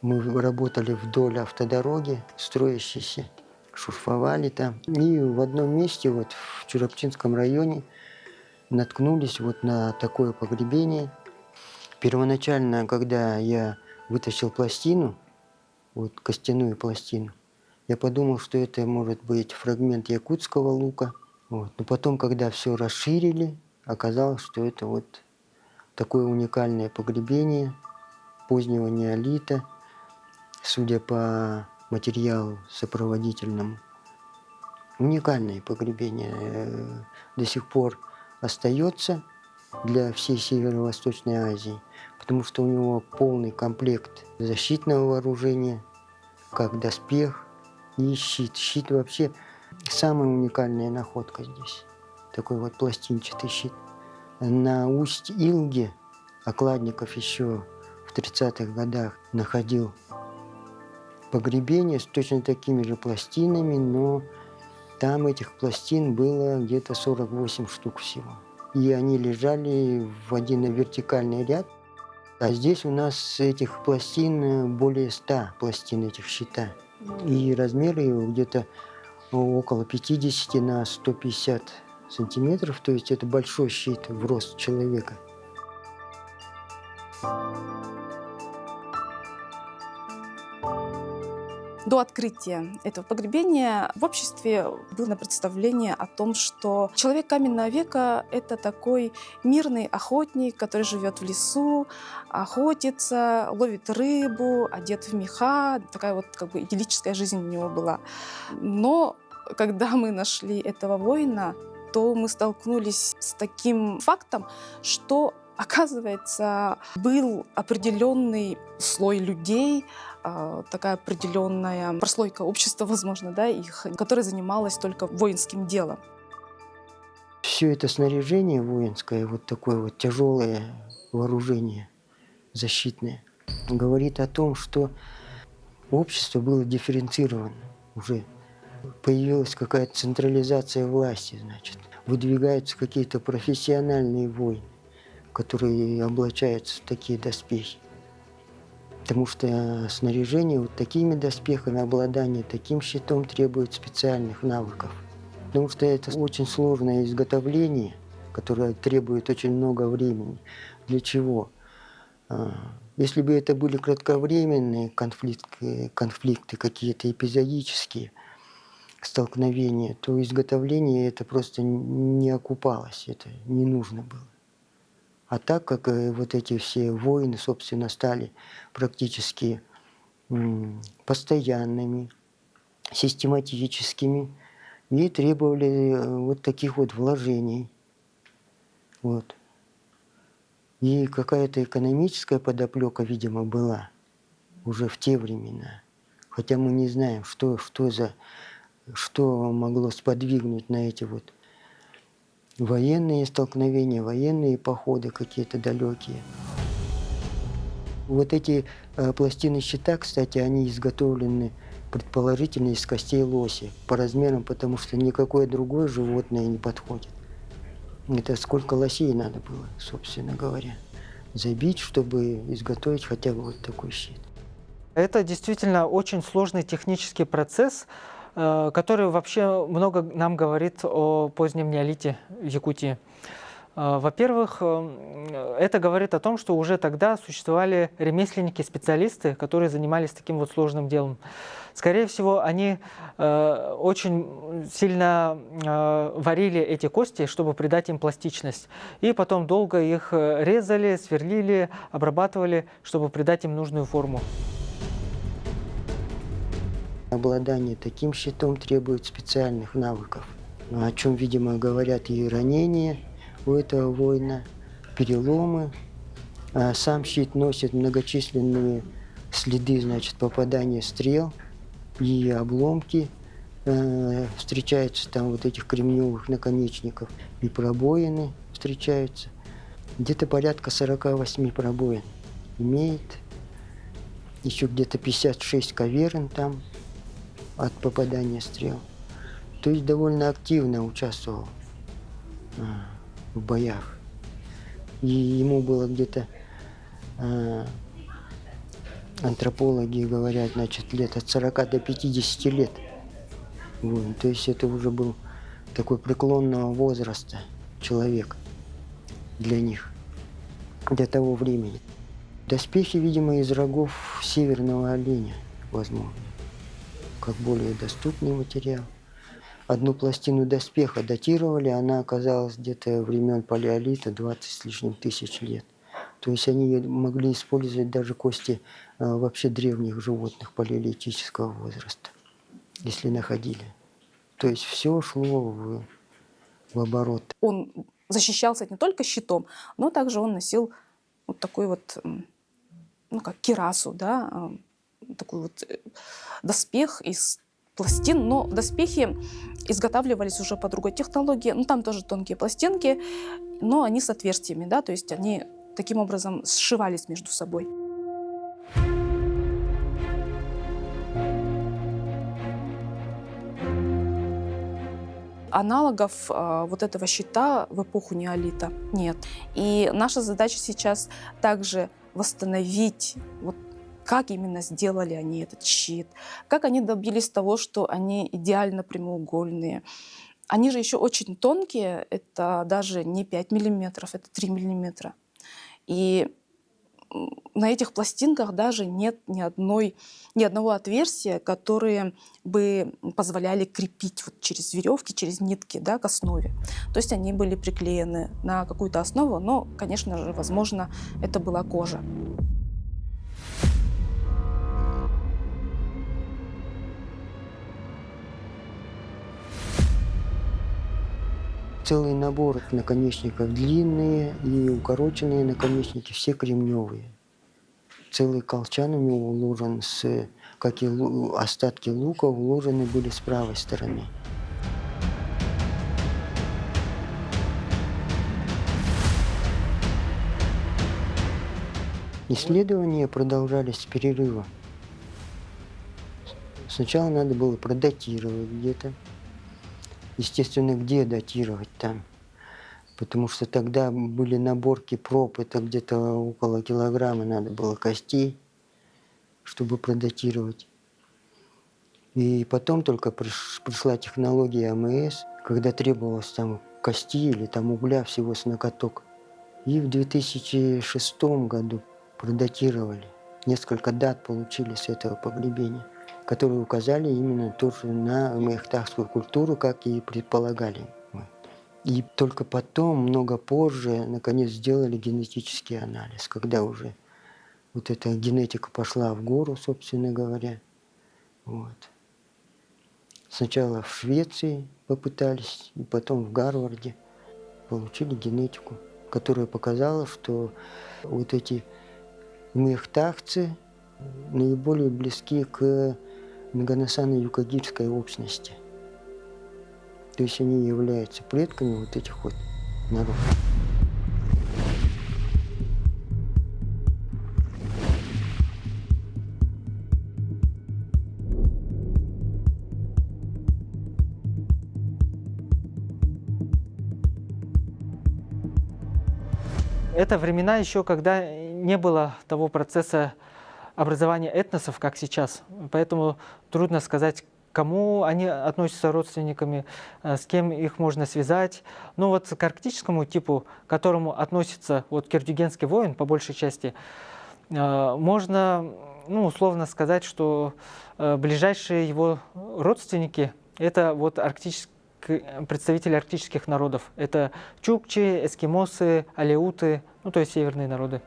Мы работали вдоль автодороги, строящейся, шурфовали там. И в одном месте, вот в Чурапчинском районе, наткнулись вот на такое погребение. Первоначально, когда я вытащил пластину, вот костяную пластину, я подумал, что это может быть фрагмент якутского лука. Вот. Но потом, когда все расширили, оказалось, что это вот такое уникальное погребение позднего неолита, судя по материалу сопроводительному. Уникальное погребение до сих пор остается для всей Северо-Восточной Азии, потому что у него полный комплект защитного вооружения, как доспех и щит. Щит вообще самая уникальная находка здесь. Такой вот пластинчатый щит. На Усть-Илге Окладников еще в 30-х годах находил погребение с точно такими же пластинами, но там этих пластин было где-то 48 штук всего. И они лежали в один вертикальный ряд. А здесь у нас этих пластин более 100 пластин этих щита. И размеры его где-то около 50 на 150 сантиметров. То есть это большой щит в рост человека. До открытия этого погребения в обществе было представление о том, что человек каменного века — это такой мирный охотник, который живет в лесу, охотится, ловит рыбу, одет в меха. Такая вот как бы идиллическая жизнь у него была. Но когда мы нашли этого воина, то мы столкнулись с таким фактом, что, оказывается, был определенный слой людей, такая определенная прослойка общества, возможно, да, их, которая занималась только воинским делом. Все это снаряжение воинское, вот такое вот тяжелое вооружение защитное, говорит о том, что общество было дифференцировано уже. Появилась какая-то централизация власти, значит. Выдвигаются какие-то профессиональные воины, которые облачаются в такие доспехи. Потому что снаряжение вот такими доспехами, обладание таким щитом требует специальных навыков. Потому что это очень сложное изготовление, которое требует очень много времени. Для чего? Если бы это были кратковременные конфликты какие-то эпизодические, столкновения, то изготовление это просто не окупалось, это не нужно было. А так как вот эти все войны, собственно, стали практически постоянными, систематическими и требовали вот таких вот вложений. Вот. И какая-то экономическая подоплека, видимо, была уже в те времена. Хотя мы не знаем, что могло сподвигнуть на эти вот военные столкновения, военные походы какие-то далекие. Вот эти пластины щита, кстати, они изготовлены предположительно из костей лоси по размерам, потому что никакое другое животное не подходит. Это сколько лосей надо было, собственно говоря, забить, чтобы изготовить хотя бы вот такой щит. Это действительно очень сложный технический процесс, который вообще много нам говорит о позднем неолите в Якутии. Во-первых, это говорит о том, что уже тогда существовали ремесленники-специалисты, которые занимались таким вот сложным делом. Скорее всего, они очень сильно варили эти кости, чтобы придать им пластичность. И потом долго их резали, сверлили, обрабатывали, чтобы придать им нужную форму. Обладание таким щитом требует специальных навыков, о чем, видимо, говорят и ранения у этого воина, переломы. Сам щит носит многочисленные следы, значит, попадания стрел и обломки. Встречаются там вот этих кремневых наконечников, и пробоины встречаются. Где-то порядка 48 пробоин имеет. Еще где-то 56 каверн там от попадания стрел. То есть довольно активно участвовал в боях. И ему было где-то Антропологи говорят, значит, лет от 40 до 50 лет. Вот. То есть это уже был такой преклонного возраста человек для них, для того времени. Доспехи, видимо, из рогов северного оленя, возможно, как более доступный материал. Одну пластину доспеха датировали, она оказалась где-то времен палеолита, 20 с лишним тысяч лет. То есть они могли использовать даже кости вообще древних животных палеолитического возраста, если находили. То есть все шло в оборот. Он защищался не только щитом, но также он носил вот такой вот, ну как кирасу, да, такой вот доспех из пластин. Но доспехи изготавливались уже по другой технологии. Ну там тоже тонкие пластинки, но они с отверстиями, да, то есть они таким образом сшивались между собой. Аналогов вот этого щита в эпоху неолита нет. И наша задача сейчас также восстановить, вот как именно сделали они этот щит, как они добились того, что они идеально прямоугольные. Они же еще очень тонкие, это даже не 5 миллиметров, это 3 миллиметра. И на этих пластинках даже нет ни одного отверстия, которые бы позволяли крепить вот через веревки, через нитки, да, к основе. То есть они были приклеены на какую-то основу, но, конечно же, возможно, это была кожа. Целый набор наконечников, длинные и укороченные наконечники, все кремневые. Целый колчан у него уложен, как и остатки лука уложены были с правой стороны. Исследования продолжались с перерыва. Сначала надо было продатировать где-то. Естественно, где датировать там? Потому что тогда были наборки проб, это где-то около килограмма надо было костей, чтобы продатировать. И потом только пришла технология АМС, когда требовалось там кости или там угля всего с ноготок. И в 2006 году продатировали. Несколько дат получили с этого погребения, которые указали именно тоже на маяхтахскую культуру, как и предполагали мы. И только потом, много позже, наконец сделали генетический анализ, когда уже вот эта генетика пошла в гору, собственно говоря. Вот. Сначала в Швеции попытались, и потом в Гарварде получили генетику, которая показала, что вот эти маяхтахцы наиболее близки к Нгоносано-Юкагирской общности. То есть они являются предками вот этих вот народов. Это времена еще, когда не было того процесса образования этносов, как сейчас. Поэтому трудно сказать, к кому они относятся родственниками, с кем их можно связать. Но вот к арктическому типу, к которому относится вот кирдюгенский воин, по большей части, можно условно сказать, что ближайшие его родственники – это вот представители арктических народов. Это чукчи, эскимосы, алеуты, то есть северные народы.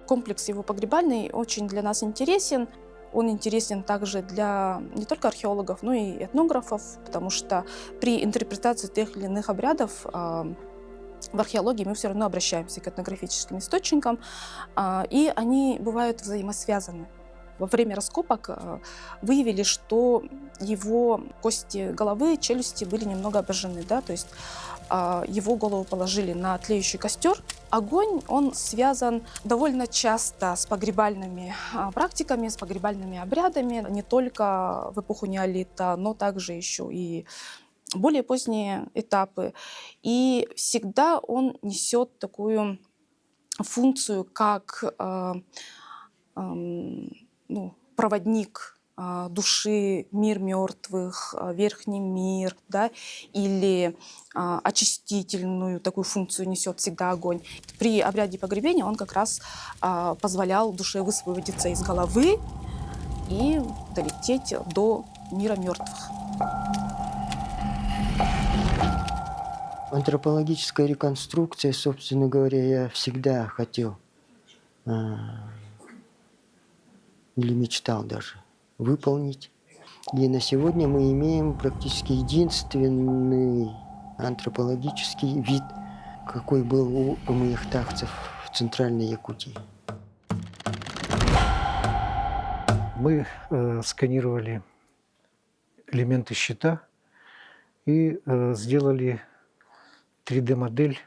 Комплекс его погребальный очень для нас интересен. Он интересен также для не только археологов, но и этнографов, потому что при интерпретации тех или иных обрядов в археологии мы все равно обращаемся к этнографическим источникам, и они бывают взаимосвязаны. Во время раскопок выявили, что его кости головы, челюсти были немного обожжены, да, то есть его голову положили на тлеющий костер. Огонь, он связан довольно часто с погребальными практиками, с погребальными обрядами, не только в эпоху неолита, но также еще и более поздние этапы. И всегда он несет такую функцию, как ну, проводник души, мир мертвых, верхний мир, да, или очистительную такую функцию несет всегда огонь. При обряде погребения он как раз позволял душе высвободиться из головы и долететь до мира мертвых. Антропологическая реконструкция, собственно говоря, я всегда хотел или мечтал даже выполнить. И на сегодня мы имеем практически единственный антропологический вид, какой был у амуяхтахцев в Центральной Якутии. Мы сканировали элементы щита и сделали 3D-модель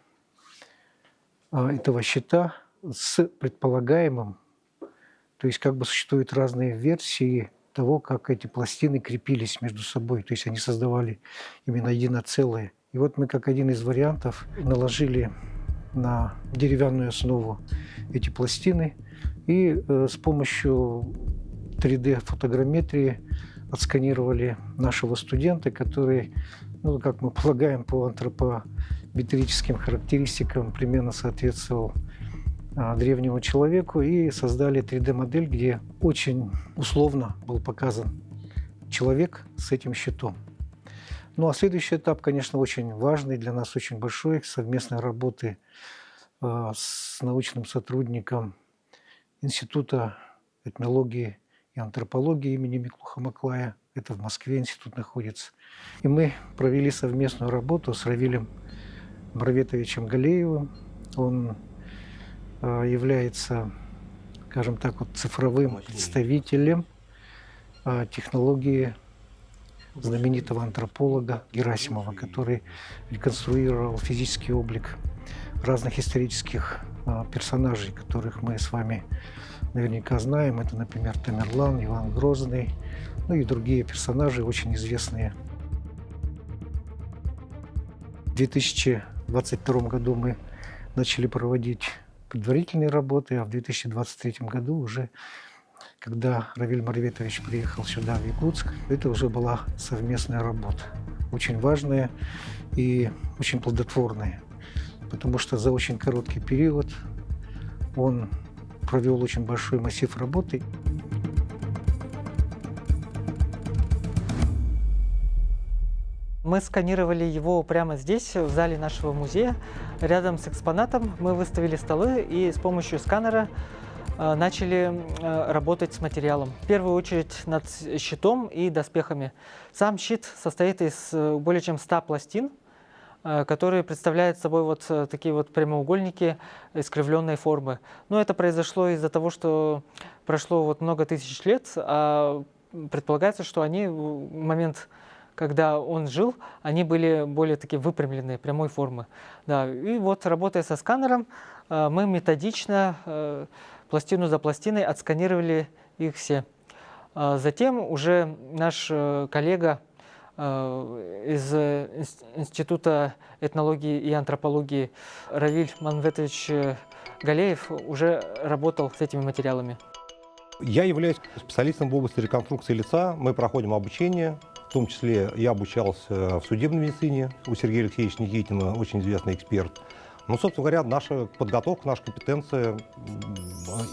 этого щита с предполагаемым, то есть как бы существуют разные версии того, как эти пластины крепились между собой, то есть они создавали именно едино целое. И вот мы как один из вариантов наложили на деревянную основу эти пластины и с помощью 3D-фотограмметрии отсканировали нашего студента, который, ну, как мы полагаем, по антропометрическим характеристикам примерно соответствовал древнему человеку, и создали 3D-модель, где очень условно был показан человек с этим щитом. Ну а следующий этап, конечно, очень важный, для нас очень большой, совместной работы с научным сотрудником Института этнологии и антропологии имени Миклуха Маклая. Это в Москве институт находится. И мы провели совместную работу с Равилем Марветовичем Галеевым. Он является, скажем так, вот цифровым представителем технологии знаменитого антрополога Герасимова, который реконструировал физический облик разных исторических персонажей, которых мы с вами наверняка знаем. Это, например, Тамерлан, Иван Грозный, ну и другие персонажи, очень известные. В 2022 году мы начали проводить предварительные работы, а в 2023 году уже, когда Равиль Марветович приехал сюда, в Якутск, это уже была совместная работа. Очень важная и очень плодотворная, потому что за очень короткий период он провел очень большой массив работы. Мы сканировали его прямо здесь, в зале нашего музея. Рядом с экспонатом мы выставили столы и с помощью сканера начали работать с материалом. В первую очередь над щитом и доспехами. Сам щит состоит из более чем 100 пластин, которые представляют собой вот такие вот прямоугольники искривленной формы. Но это произошло из-за того, что прошло вот много тысяч лет, а предполагается, что они в момент, когда он жил, они были более такие выпрямленные, прямой формы. Да, и вот, работая со сканером, мы методично, пластину за пластиной, отсканировали их все. Затем уже наш коллега из Института этнологии и антропологии Равиль Марветович Галеев уже работал с этими материалами. Я являюсь специалистом в области реконструкции лица. Мы проходим обучение. В том числе я обучался в судебной медицине у Сергея Алексеевича Никитина, очень известный эксперт. Ну, собственно говоря, наша подготовка, наша компетенция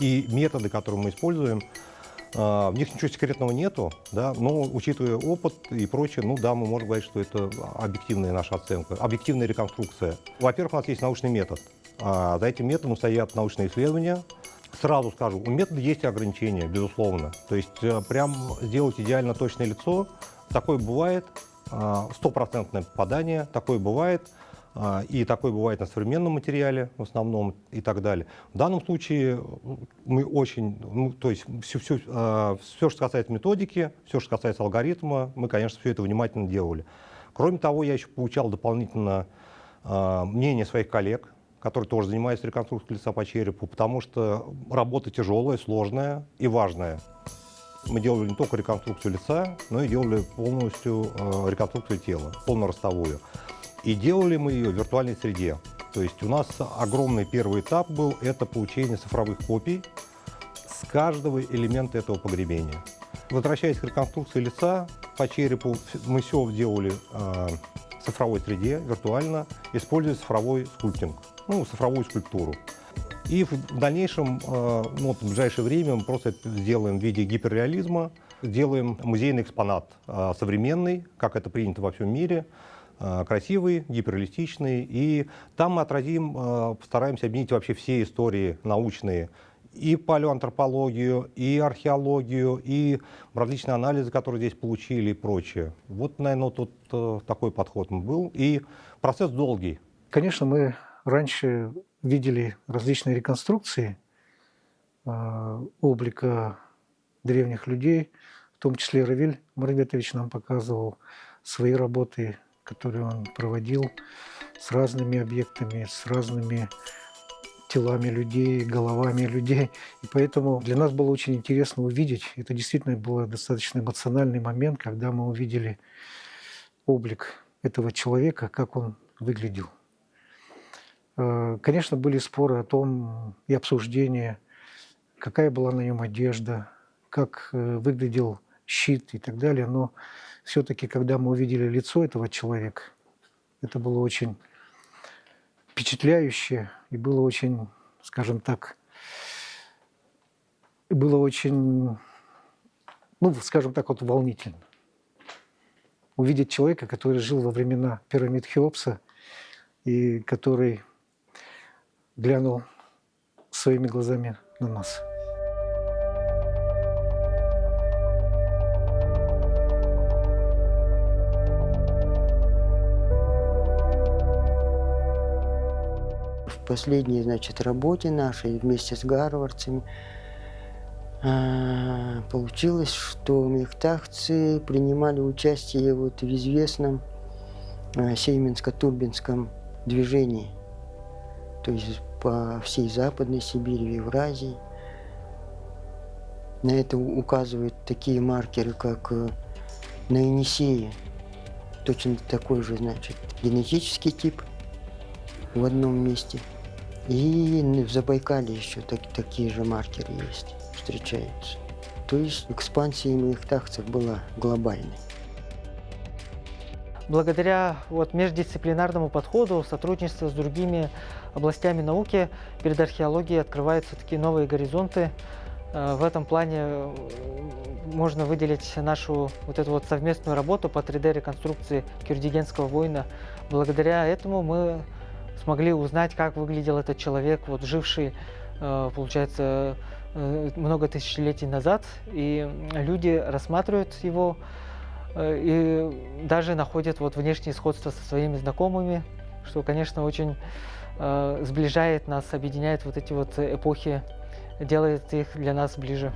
и методы, которые мы используем, в них ничего секретного нету, да, но учитывая опыт и прочее, ну да, мы можем говорить, что это объективная наша оценка, объективная реконструкция. Во-первых, у нас есть научный метод. За этим методом стоят научные исследования. Сразу скажу, у метода есть ограничения, безусловно. То есть прям сделать идеально точное лицо, такое бывает, стопроцентное попадание, такое бывает. И такое бывает на современном материале в основном и так далее. В данном случае мы очень, ну, то есть все, что касается методики, все, что касается алгоритма, мы, конечно, все это внимательно делали. Кроме того, я еще получал дополнительно мнение своих коллег, которые тоже занимаются реконструкцией лица по черепу, потому что работа тяжелая, сложная и важная. Мы делали не только реконструкцию лица, но и делали полностью реконструкцию тела, полноростовую. И делали мы ее в виртуальной среде. То есть у нас огромный первый этап был, это получение цифровых копий с каждого элемента этого погребения. Возвращаясь к реконструкции лица по черепу, мы все делали в цифровой среде, виртуально, используя цифровой скульптинг, ну, цифровую скульптуру. И в дальнейшем, в ближайшее время мы просто это сделаем в виде гиперреализма, сделаем музейный экспонат современный, как это принято во всем мире, красивый, гиперреалистичный. И там мы отразим, постараемся объединить вообще все истории научные, и палеоантропологию, и археологию, и различные анализы, которые здесь получили и прочее. Вот, наверное, тут такой подход был. И процесс долгий. Конечно, мы раньше видели различные реконструкции облика древних людей, в том числе Равиль Марветович нам показывал свои работы, которые он проводил с разными объектами, с разными телами людей, головами людей. И поэтому для нас было очень интересно увидеть, это действительно был достаточно эмоциональный момент, когда мы увидели облик этого человека, как он выглядел. Конечно, были споры о том и обсуждения, какая была на нем одежда, как выглядел щит и так далее. Но все-таки, когда мы увидели лицо этого человека, это было очень впечатляюще и было очень, скажем так, было очень, скажем так, вот волнительно. Увидеть человека, который жил во времена пирамид Хеопса и который глянул своими глазами на нас. В последней, работе нашей вместе с гарвардцами получилось, что мехтахцы принимали участие в известном Сейминско-Турбинском движении, то есть по всей Западной Сибири, в Евразии. На это указывают такие маркеры, как на Енисее, точно такой же, генетический тип в одном месте. И в Забайкале еще такие же маркеры есть, встречаются. То есть экспансия мехтахцев была глобальной. Благодаря междисциплинарному подходу, сотрудничеству с другими областями науки, перед археологией открываются такие новые горизонты. В этом плане можно выделить нашу совместную работу по 3D-реконструкции кюрдигенского воина. Благодаря этому мы смогли узнать, как выглядел этот человек, живший, получается, много тысячелетий назад. И люди рассматривают его и даже находят внешние сходства со своими знакомыми, что, конечно, очень сближает нас, объединяет эти эпохи, делает их для нас ближе.